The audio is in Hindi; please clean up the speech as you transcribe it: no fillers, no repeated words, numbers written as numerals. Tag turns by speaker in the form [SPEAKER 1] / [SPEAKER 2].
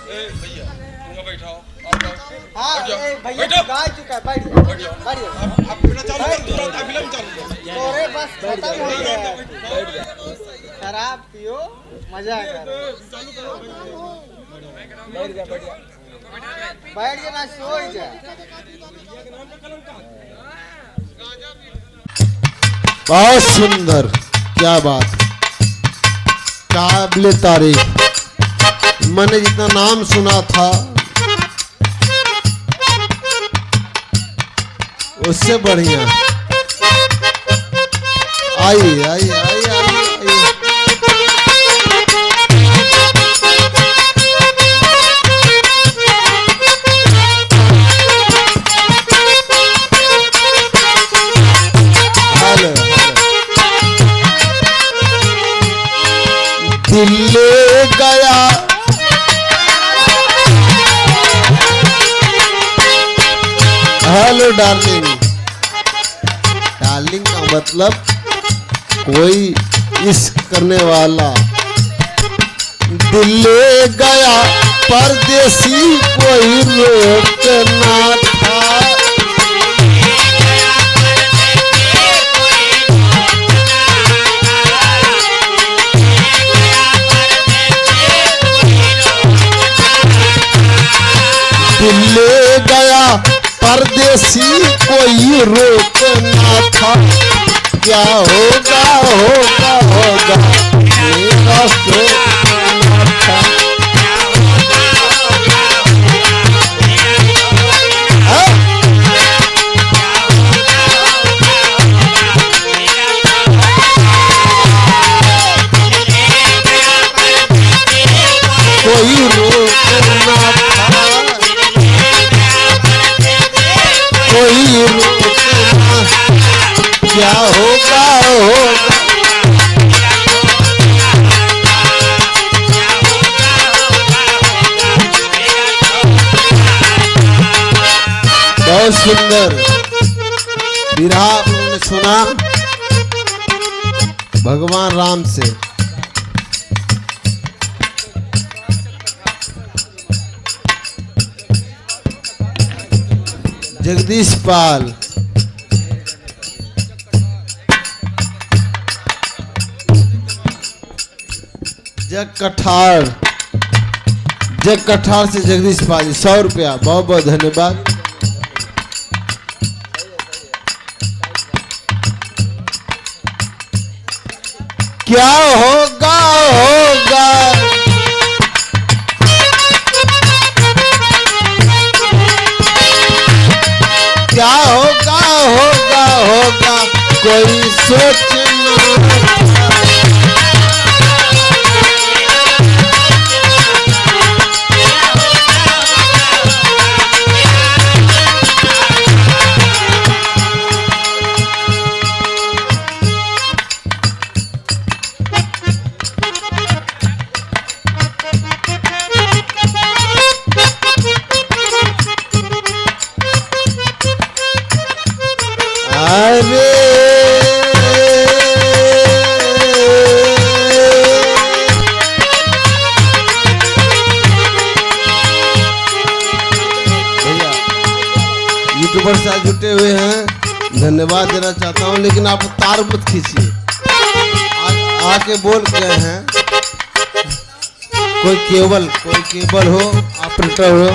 [SPEAKER 1] भैया तुम बैठाओ।
[SPEAKER 2] हाँ भैया गा चुका है, बैठ जाओ।
[SPEAKER 1] आप बिना चालू कर तुरंत फिल्म चालू कर।
[SPEAKER 2] तोरे बस खत्म हो गया। शराब पियो, मजा करो। बैठ जा ना, सो जा।
[SPEAKER 3] बहुत सुंदर, क्या बात, काबिले तारीफ। मैंने जितना नाम सुना था उससे बढ़िया। आइए आइए आइए आइए आइए। दिल ले गया हेलो डार्लिंग। डार्लिंग का मतलब कोई इश्क करने वाला। दिल ले गया परदेसी कोई रोकना था। दिल ले गया परदेसी कोई रोकना था। क्या होगा होगा होगा मेरा सोचना था। कोई रोकना था, कोई रोकना। क्या होगा होगा। बहुत सुंदर विरहा आप लोगों ने सुना भगवान राम से। जगदीश पाल, जग कठार से जगदीश पाल 100 रुपया, बहुत बहुत धन्यवाद। क्या होगा होगा क्या होगा होगा होगा कोई सोचना था। अरे भैया यूट्यूबर से जुटे हुए हैं, धन्यवाद देना चाहता हूं, लेकिन आप तार मत खींचिए। आके बोल गए हैं कोई केबल हो, ऑपरेटर हो,